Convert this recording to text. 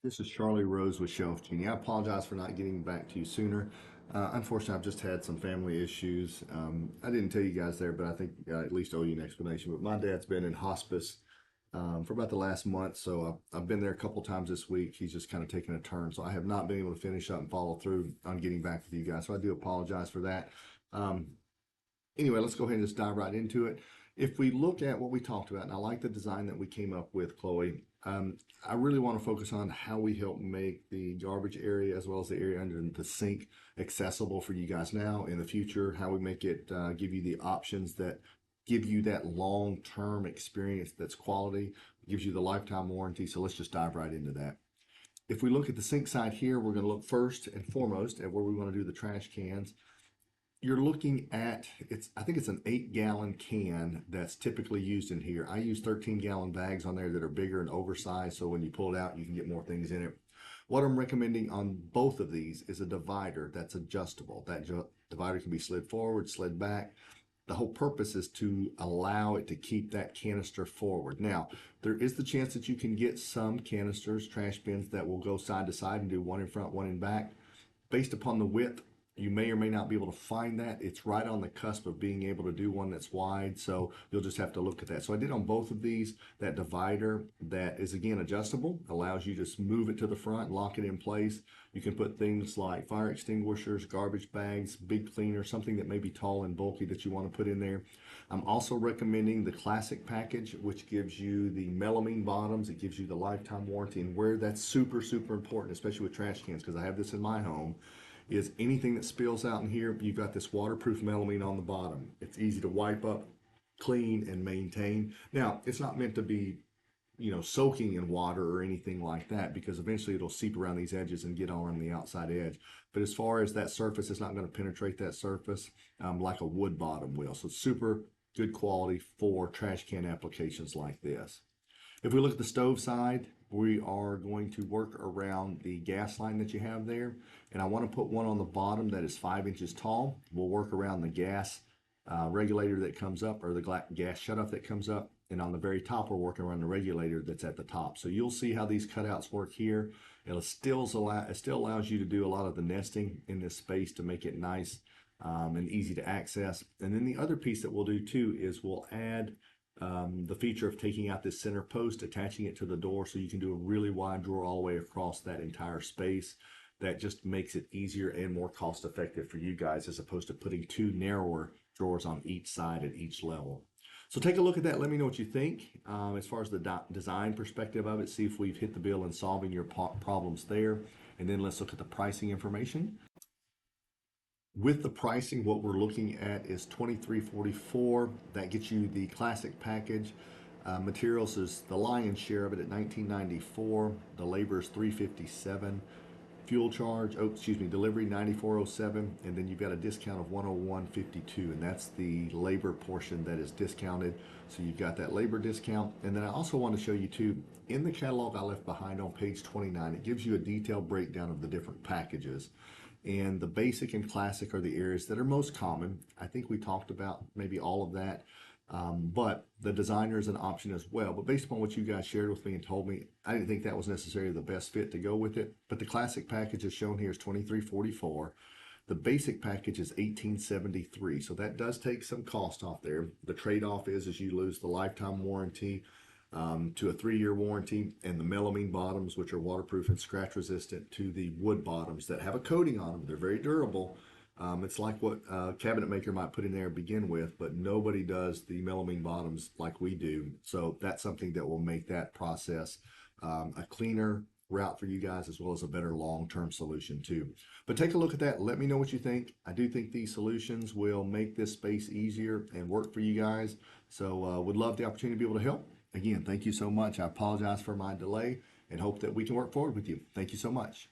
This is Charlie Rose with ShelfGenie. I apologize for not getting back to you sooner. Unfortunately, I've just had some family issues. I didn't tell you guys there, but I think I at least owe you an explanation. But my dad's been in hospice for about the last month, so I've been there a couple times this week. He's just kind of taken a turn, so I have not been able to finish up and follow through on getting back with you guys. So I do apologize for that. Um, anyway, let's go ahead and just dive right into it. If we look at what we talked about, and I like the design that we came up with, Chloe, I really want to focus on how we help make the garbage area as well as the area under the sink accessible for you guys now in the future, how we make it give you the options that give you that long-term experience that's quality, gives you the lifetime warranty. So let's just dive right into that. If we look at the sink side here, we're going to look first and foremost at where we want to do the trash cans. You're looking at, I think it's an 8-gallon can that's typically used in here. I use 13-gallon bags on there that are bigger and oversized, so when you pull it out you can get more things in it. What I'm recommending on both of these is a divider that's adjustable. That divider can be slid forward, slid back. The whole purpose is to allow it to keep that canister forward. Now, there is the chance that you can get some canisters, trash bins, that will go side to side and do one in front, one in back. Based upon the width, you may or may not be able to find that. It's right on the cusp of being able to do one that's wide, so you'll just have to look at that. So I did on both of these, that divider that is again adjustable, allows you to just move it to the front, lock it in place. You can put things like fire extinguishers, garbage bags, big cleaner, something that may be tall and bulky that you want to put in there. I'm also recommending the classic package, which gives you the melamine bottoms. It gives you the lifetime warranty, and where that's super, super important, especially with trash cans, because I have this in my home, is anything that spills out in here, you've got this waterproof melamine on the bottom. It's easy to wipe up, clean, and maintain. Now, it's not meant to be, soaking in water or anything like that, because eventually it'll seep around these edges and get on the outside edge. But as far as that surface, it's not going to penetrate that surface like a wood bottom will. So it's super good quality for trash can applications like this. If we look at the stove side, we are going to work around the gas line that you have there. And I want to put one on the bottom that is 5 inches tall. We'll work around the gas regulator that comes up, or the gas shutoff that comes up. And on the very top, we're working around the regulator that's at the top. So you'll see how these cutouts work it still allows you to do a lot of the nesting in this space to make it nice and easy to access. And then the other piece that we'll do too is we'll add the feature of taking out this center post, attaching it to the door, so you can do a really wide drawer all the way across that entire space. That just makes it easier and more cost effective for you guys, as opposed to putting two narrower drawers on each side at each level. So take a look at that. Let me know what you think as far as the design perspective of it. See if we've hit the bill in solving your problems there. And then let's look at the pricing information. With the pricing, what we're looking at is $23.44. That gets you the classic package. Materials is the lion's share of it at $19.94. The labor is $3.57. Fuel charge, delivery $94.07, and then you've got a discount of $101.52, and that's the labor portion that is discounted. So you've got that labor discount. And then I also want to show you too, in the catalog I left behind on page 29, it gives you a detailed breakdown of the different packages. And the basic and classic are the areas that are most common. I think we talked about maybe all of that. But the designer is an option as well. But based upon what you guys shared with me and told me, I didn't think that was necessarily the best fit to go with it. But the classic package is shown here is $23.44. The basic package is $18.73. So that does take some cost off there. The trade-off is you lose the lifetime warranty to a 3-year warranty, and the melamine bottoms, which are waterproof and scratch resistant, to the wood bottoms that have a coating on them. They're very durable. It's like what a cabinet maker might put in there to begin with, but nobody does the melamine bottoms like we do. So that's something that will make that process a cleaner route for you guys, as well as a better long-term solution too. But take a look at that. Let me know what you think. I do think these solutions will make this space easier and work for you guys. So would love the opportunity to be able to help. Again, thank you so much. I apologize for my delay and hope that we can work forward with you. Thank you so much.